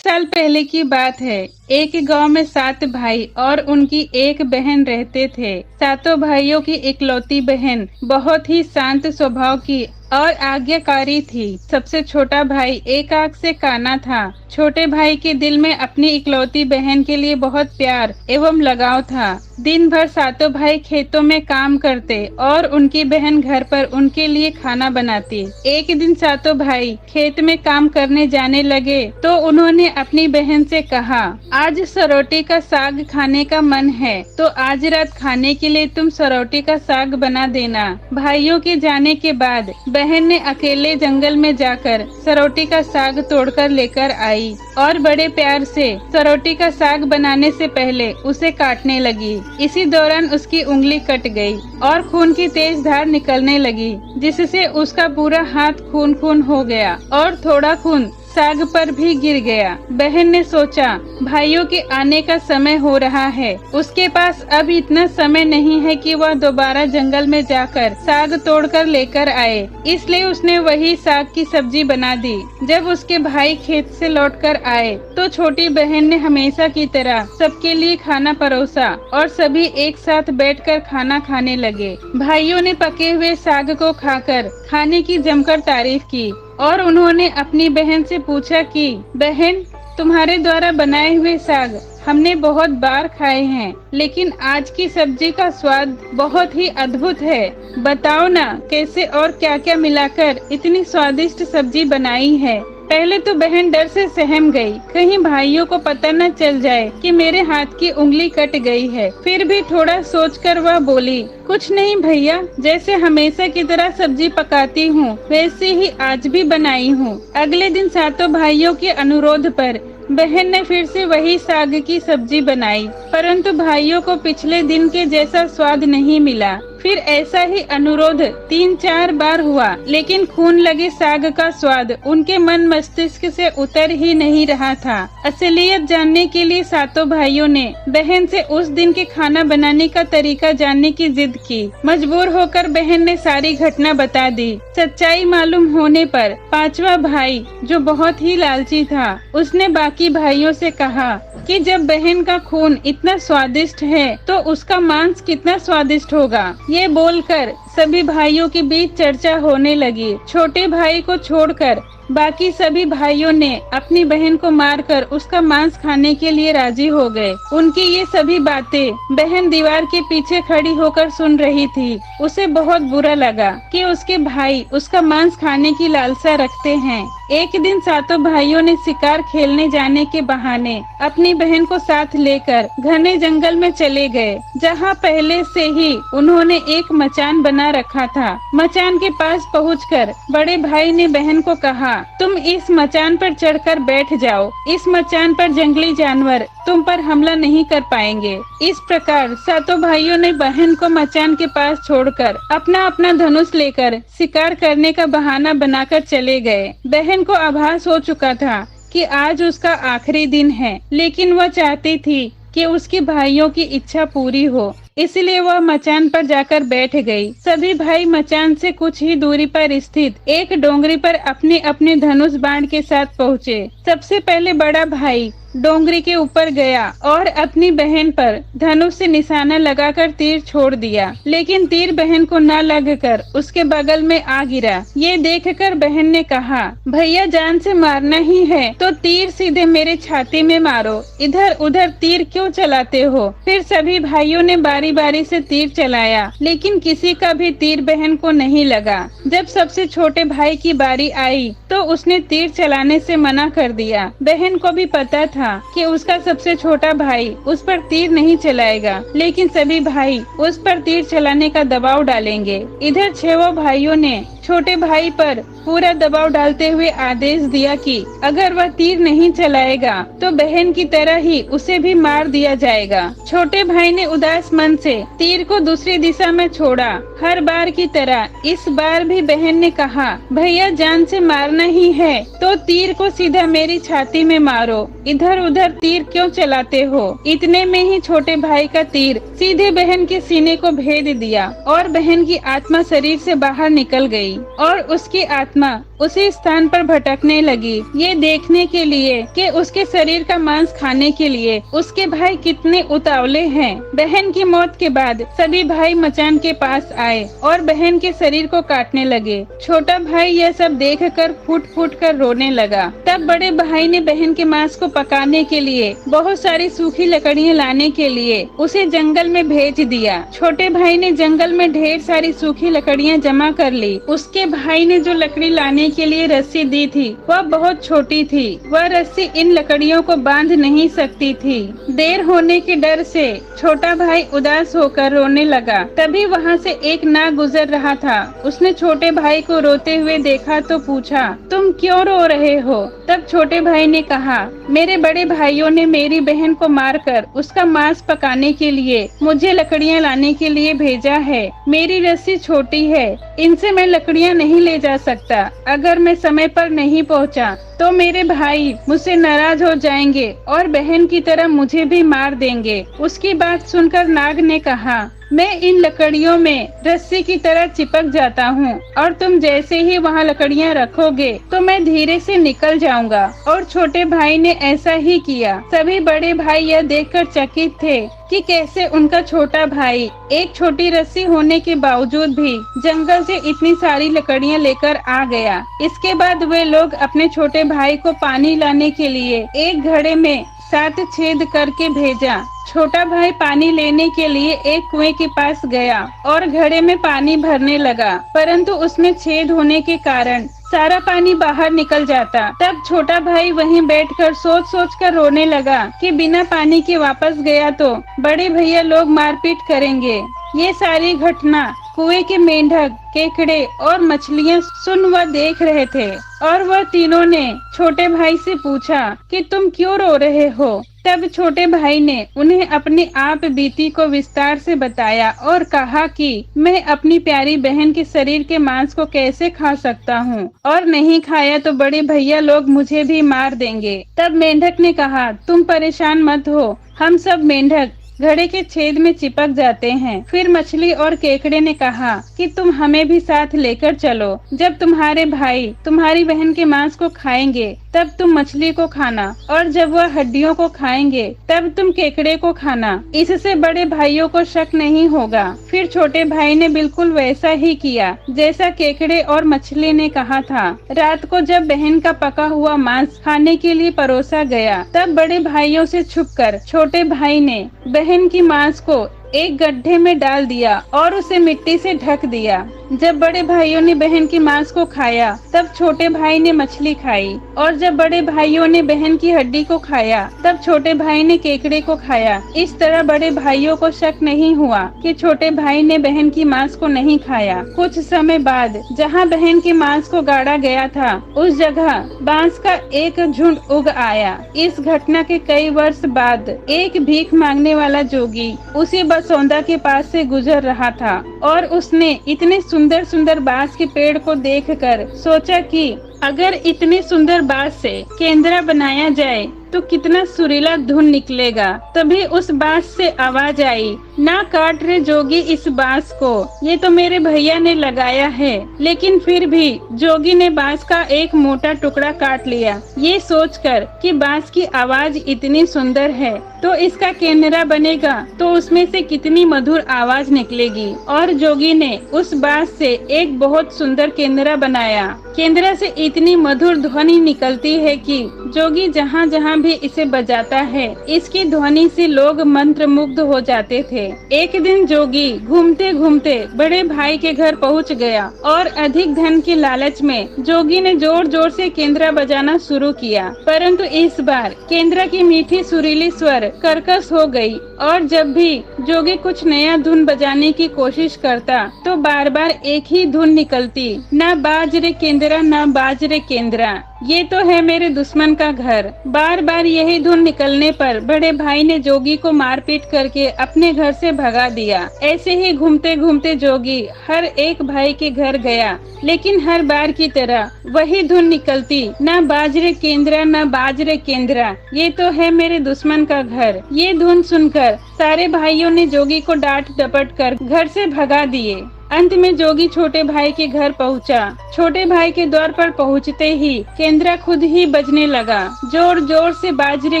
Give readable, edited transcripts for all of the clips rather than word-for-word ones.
साल पहले की बात है। एक गांव में 7 भाई और उनकी एक बहन रहते थे। सातों भाइयों की इकलौती बहन बहुत ही शांत स्वभाव की और आज्ञाकारी थी। सबसे छोटा भाई एक आंख से काना था। छोटे भाई के दिल में अपनी इकलौती बहन के लिए बहुत प्यार एवं लगाव था। दिन भर सातों भाई खेतों में काम करते और उनकी बहन घर पर उनके लिए खाना बनाती। एक दिन सातों भाई खेत में काम करने जाने लगे तो उन्होंने अपनी बहन से कहा, आज सरौटी का साग खाने का मन है तो आज रात खाने के लिए तुम सरौटी का साग बना देना। भाइयों के जाने के बाद बहन ने अकेले जंगल में जाकर सरौटी का साग तोड़कर लेकर आई और बड़े प्यार से सरौटी का साग बनाने से पहले उसे काटने लगी। इसी दौरान उसकी उंगली कट गई और खून की तेज धार निकलने लगी, जिससे उसका पूरा हाथ खून खून हो गया और थोड़ा खून साग पर भी गिर गया। बहन ने सोचा, भाइयों के आने का समय हो रहा है। उसके पास अब इतना समय नहीं है कि वह दोबारा जंगल में जाकर साग तोड़कर लेकर आए, इसलिए उसने वही साग की सब्जी बना दी। जब उसके भाई खेत से लौटकर आए तो छोटी बहन ने हमेशा की तरह सबके लिए खाना परोसा और सभी एक साथ बैठकर खाना खाने लगे। भाइयों ने पके हुए साग को खाकर खाने की जमकर तारीफ की और उन्होंने अपनी बहन से पूछा कि बहन, तुम्हारे द्वारा बनाए हुए साग हमने बहुत बार खाए हैं, लेकिन आज की सब्जी का स्वाद बहुत ही अद्भुत है। बताओ ना, कैसे और क्या क्या मिलाकर इतनी स्वादिष्ट सब्जी बनाई है। पहले तो बहन डर से सहम गई, कहीं भाइयों को पता न चल जाए कि मेरे हाथ की उंगली कट गई है। फिर भी थोड़ा सोचकर वह बोली, कुछ नहीं भैया, जैसे हमेशा की तरह सब्जी पकाती हूँ वैसे ही आज भी बनाई हूँ। अगले दिन सातों भाइयों के अनुरोध पर बहन ने फिर से वही साग की सब्जी बनाई, परंतु भाइयों को पिछले दिन के जैसा स्वाद नहीं मिला। फिर ऐसा ही अनुरोध 3-4 बार हुआ, लेकिन खून लगे साग का स्वाद उनके मन मस्तिष्क से उतर ही नहीं रहा था। असलियत जानने के लिए सातों भाइयों ने बहन से उस दिन के खाना बनाने का तरीका जानने की जिद की। मजबूर होकर बहन ने सारी घटना बता दी। सच्चाई मालूम होने पर पांचवा भाई, जो बहुत ही लालची था, उसने बाकी भाइयों से कहा कि जब बहन का खून इतना स्वादिष्ट है तो उसका मांस कितना स्वादिष्ट होगा। ये बोलकर सभी भाइयों के बीच चर्चा होने लगी। छोटे भाई को छोड़कर बाकी सभी भाइयों ने अपनी बहन को मारकर उसका मांस खाने के लिए राजी हो गए। उनकी ये सभी बातें बहन दीवार के पीछे खड़ी होकर सुन रही थी। उसे बहुत बुरा लगा कि उसके भाई उसका मांस खाने की लालसा रखते हैं। एक दिन सातों भाइयों ने शिकार खेलने जाने के बहाने अपनी बहन को साथ लेकर घने जंगल में चले गए, जहाँ पहले से ही उन्होंने एक मचान बना रखा था। मचान के पास पहुंचकर बड़े भाई ने बहन को कहा, तुम इस मचान पर चढ़कर बैठ जाओ। इस मचान पर जंगली जानवर तुम पर हमला नहीं कर पाएंगे। इस प्रकार सातों भाइयों ने बहन को मचान के पास छोड़कर अपना अपना धनुष लेकर शिकार करने का बहाना बनाकर चले गए। बहन को आभास हो चुका था कि आज उसका आखिरी दिन है, लेकिन वह चाहती थी कि उसके भाइयों की इच्छा पूरी हो, इसलिए वह मचान पर जाकर बैठ गई। सभी भाई मचान से कुछ ही दूरी पर स्थित एक डोंगरी पर अपने अपने धनुष बाण के साथ पहुँचे। सबसे पहले बड़ा भाई डोंगरी के ऊपर गया और अपनी बहन पर धनुष से निशाना लगाकर तीर छोड़ दिया, लेकिन तीर बहन को न लगकर उसके बगल में आ गिरा। ये देखकर बहन ने कहा, भैया, जान से मारना ही है तो तीर सीधे मेरे छाती में मारो, इधर उधर तीर क्यों चलाते हो। फिर सभी भाइयों ने बारी बारी से तीर चलाया, लेकिन किसी का भी तीर बहन को नहीं लगा। जब सबसे छोटे भाई की बारी आई तो उसने तीर चलाने से मना कर दिया। बहन को भी पता था कि उसका सबसे छोटा भाई उस पर तीर नहीं चलाएगा, लेकिन सभी भाई उस पर तीर चलाने का दबाव डालेंगे। इधर 6 भाइयों ने छोटे भाई पर पूरा दबाव डालते हुए आदेश दिया कि अगर वह तीर नहीं चलाएगा तो बहन की तरह ही उसे भी मार दिया जाएगा। छोटे भाई ने उदास मन से तीर को दूसरी दिशा में छोड़ा। हर बार की तरह इस बार भी बहन ने कहा, भैया, जान से मारना ही है तो तीर को सीधा मेरी छाती में मारो, इधर उधर तीर क्यों चलाते हो। इतने में ही छोटे भाई का तीर सीधे बहन के सीने को भेद दिया और बहन की आत्मा शरीर से बाहर निकल गई और उसकी आत्मा उसी स्थान पर भटकने लगी, ये देखने के लिए कि उसके शरीर का मांस खाने के लिए उसके भाई कितने उतावले हैं। बहन की मौत के बाद सभी भाई मचान के पास आए और बहन के शरीर को काटने लगे। छोटा भाई यह सब देखकर फूट फूट कर रोने लगा। तब बड़े भाई ने बहन के मांस को पकाने के लिए बहुत सारी सूखी लकड़ियां लाने के लिए उसे जंगल में भेज दिया। छोटे भाई ने जंगल में ढेर सारी सूखी लकड़ियां जमा कर ली। उसके भाई ने जो लकड़ी लाने के लिए रस्सी दी थी वह बहुत छोटी थी। वह रस्सी इन लकड़ियों को बांध नहीं सकती थी। देर होने के डर से छोटा भाई उदास होकर रोने लगा। तभी वहाँ से एक नाग गुजर रहा था। उसने छोटे भाई को रोते हुए देखा तो पूछा, तुम क्यों रो रहे हो? तब छोटे भाई ने कहा, मेरे बड़े भाइयों ने मेरी बहन को मारकर उसका मांस पकाने के लिए मुझे लकड़ियाँ लाने के लिए भेजा है। मेरी रस्सी छोटी है, इनसे मैं लकड़ियाँ नहीं ले जा सकता। अगर मैं समय पर नहीं पहुँचा तो मेरे भाई मुझसे नाराज हो जाएंगे और बहन की तरह मुझे भी मार देंगे। उसकी बात सुनकर नाग ने कहा, मैं इन लकड़ियों में रस्सी की तरह चिपक जाता हूँ और तुम जैसे ही वहाँ लकड़ियाँ रखोगे तो मैं धीरे से निकल जाऊंगा। और छोटे भाई ने ऐसा ही किया। सभी बड़े भाई यह देखकर चकित थे कि कैसे उनका छोटा भाई एक छोटी रस्सी होने के बावजूद भी जंगल से इतनी सारी लकड़ियाँ लेकर आ गया। इसके बाद वे लोग अपने छोटे भाई को पानी लाने के लिए एक घड़े में 7 छेद करके भेजा। छोटा भाई पानी लेने के लिए एक कुएं के पास गया और घड़े में पानी भरने लगा, परंतु उसमें छेद होने के कारण सारा पानी बाहर निकल जाता। तब छोटा भाई वहीं बैठकर सोच सोच कर रोने लगा कि बिना पानी के वापस गया तो बड़े भैया लोग मारपीट करेंगे। ये सारी घटना कुएं के मेंढक, केकड़े और मछलियां सुन व देख रहे थे और वह तीनों ने छोटे भाई से पूछा कि तुम क्यों रो रहे हो? तब छोटे भाई ने उन्हें अपनी आप बीती को विस्तार से बताया और कहा कि मैं अपनी प्यारी बहन के शरीर के मांस को कैसे खा सकता हूँ और नहीं खाया तो बड़े भैया लोग मुझे भी मार देंगे। तब मेंढक ने कहा, तुम परेशान मत हो, हम सब मेंढक घड़े के छेद में चिपक जाते हैं। फिर मछली और केकड़े ने कहा कि तुम हमें भी साथ लेकर चलो। जब तुम्हारे भाई तुम्हारी बहन के मांस को खाएंगे तब तुम मछली को खाना और जब वह हड्डियों को खाएंगे तब तुम केकड़े को खाना। इससे बड़े भाइयों को शक नहीं होगा। फिर छोटे भाई ने बिल्कुल वैसा ही किया जैसा केकड़े और मछली ने कहा था। रात को जब बहन का पका हुआ मांस खाने के लिए परोसा गया तब बड़े भाइयों से छुपकर छोटे भाई ने बहन की मांस को एक गड्ढे में डाल दिया और उसे मिट्टी से ढक दिया। जब बड़े भाइयों ने बहन की मांस को खाया तब छोटे भाई ने मछली खाई और जब बड़े भाइयों ने बहन की हड्डी को खाया तब छोटे भाई ने केकड़े को खाया। इस तरह बड़े भाइयों को शक नहीं हुआ कि छोटे भाई ने बहन की मांस को नहीं खाया। कुछ समय बाद जहाँ बहन की मांस को गाड़ा गया था उस जगह बांस का एक झुंड उग आया। इस घटना के कई वर्ष बाद एक भीख मांगने वाला जोगी उसी बसौंदा के पास से गुजर रहा था और उसने इतने सुंदर सुंदर बांस के पेड़ को देखकर सोचा कि अगर इतने सुंदर बांस से केंद्रा बनाया जाए तो कितना सुरीला धुन निकलेगा। तभी उस बांस से आवाज आई, ना काट रे जोगी इस बांस को, ये तो मेरे भैया ने लगाया है। लेकिन फिर भी जोगी ने बांस का एक मोटा टुकड़ा काट लिया, ये सोचकर कि बांस की आवाज इतनी सुंदर है तो इसका केंद्रा बनेगा तो उसमें से कितनी मधुर आवाज निकलेगी। और जोगी ने उस बांस से एक बहुत सुंदर केंद्रा बनाया। केंद्रा से इतनी मधुर ध्वनि निकलती है कि जोगी जहाँ जहाँ भी इसे बजाता है इसकी ध्वनि से लोग मंत्र मुग्ध हो जाते थे। एक दिन जोगी घूमते घूमते बड़े भाई के घर पहुँच गया और अधिक धन के लालच में जोगी ने जोर जोर से केंद्रा बजाना शुरू किया, परंतु इस बार केंद्रा की मीठी सुरीली स्वर कर्कश हो गई और जब भी जोगी कुछ नया धुन बजाने की कोशिश करता तो बार बार एक ही धुन निकलती, ना बाज रे केंद्रा, ना बाज रे केंद्रा, ये तो है मेरे दुश्मन का घर। बार बार यही धुन निकलने पर बड़े भाई ने जोगी को मारपीट करके अपने घर से भगा दिया। ऐसे ही घूमते घूमते जोगी हर एक भाई के घर गया, लेकिन हर बार की तरह वही धुन निकलती, ना बाजरे केंद्रा, ना बाजरे केंद्रा, ये तो है मेरे दुश्मन का घर। ये धुन सुनकर सारे भाइयों ने जोगी को डांट डपट कर घर से भगा दिए। अंत में जोगी छोटे भाई के घर पहुंचा। छोटे भाई के द्वार पर पहुंचते ही केंद्रा खुद ही बजने लगा, जोर जोर से बाज रे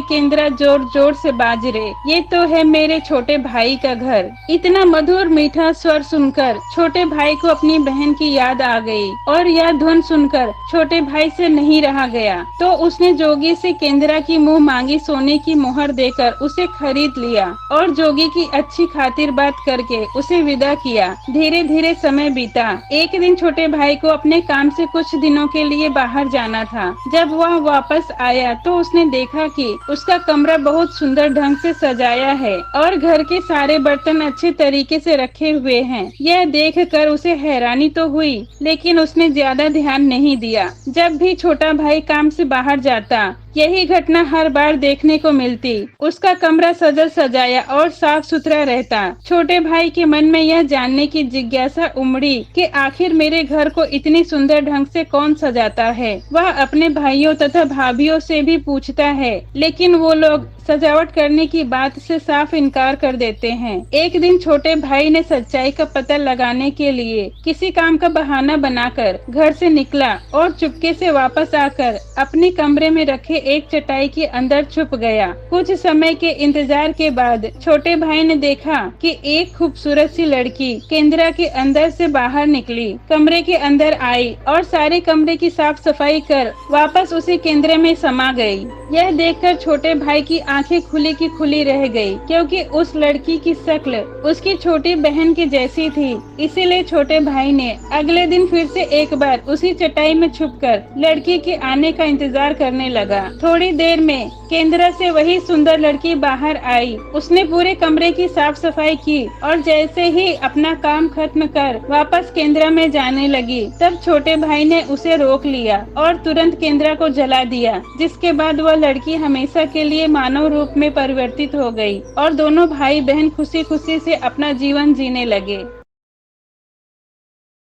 केंद्रा, जोर जोर से बाज रे, ये तो है मेरे छोटे भाई का घर। इतना मधुर मीठा स्वर सुनकर छोटे भाई को अपनी बहन की याद आ गई और यह धुन सुनकर छोटे भाई से नहीं रहा गया, तो उसने जोगी से केंद्रा की मुंह मांगी सोने की मोहर देकर उसे खरीद लिया और जोगी की अच्छी खातिर बात करके उसे विदा किया। धीरे धीरे समय बीता। एक दिन छोटे भाई को अपने काम से कुछ दिनों के लिए बाहर जाना था। जब वह वापस आया तो उसने देखा कि उसका कमरा बहुत सुंदर ढंग से सजाया है और घर के सारे बर्तन अच्छे तरीके से रखे हुए हैं। यह देखकर उसे हैरानी तो हुई, लेकिन उसने ज्यादा ध्यान नहीं दिया। जब भी छोटा भाई काम से बाहर जाता, यही घटना हर बार देखने को मिलती। उसका कमरा सजा सजाया और साफ सुथरा रहता। छोटे भाई के मन में यह जानने की जिज्ञासा उमड़ी कि आखिर मेरे घर को इतनी सुंदर ढंग से कौन सजाता है। वह अपने भाइयों तथा भाभियों से भी पूछता है, लेकिन वो लोग सजावट करने की बात से साफ इनकार कर देते हैं। एक दिन छोटे भाई ने सच्चाई का पता लगाने के लिए किसी काम का बहाना बनाकर घर से निकला और चुपके से वापस आकर अपने कमरे में रखे एक चटाई के अंदर छुप गया। कुछ समय के इंतजार के बाद छोटे भाई ने देखा कि एक खूबसूरत सी लड़की केंद्रा के अंदर से बाहर निकली, कमरे के अंदर आई और सारे कमरे की साफ सफाई कर वापस उसी केंद्र में समा गई। यह देखकर छोटे भाई की आंखें खुली की खुली रह गई, क्योंकि उस लड़की की शक्ल उसकी छोटी बहन की जैसी थी। इसीलिए छोटे भाई ने अगले दिन फिर से एक बार उसी चटाई में छुपकर लड़की के आने का इंतजार करने लगा। थोड़ी देर में केंद्रा से वही सुंदर लड़की बाहर आई। उसने पूरे कमरे की साफ सफाई की और जैसे ही अपना काम खत्म कर वापस केंद्रा में जाने लगी, तब छोटे भाई ने उसे रोक लिया और तुरंत केंद्रा को जला दिया। जिसके बाद वह लड़की हमेशा के लिए मानव रूप में परिवर्तित हो गई और दोनों भाई बहन खुशी खुशी से अपना जीवन जीने लगे।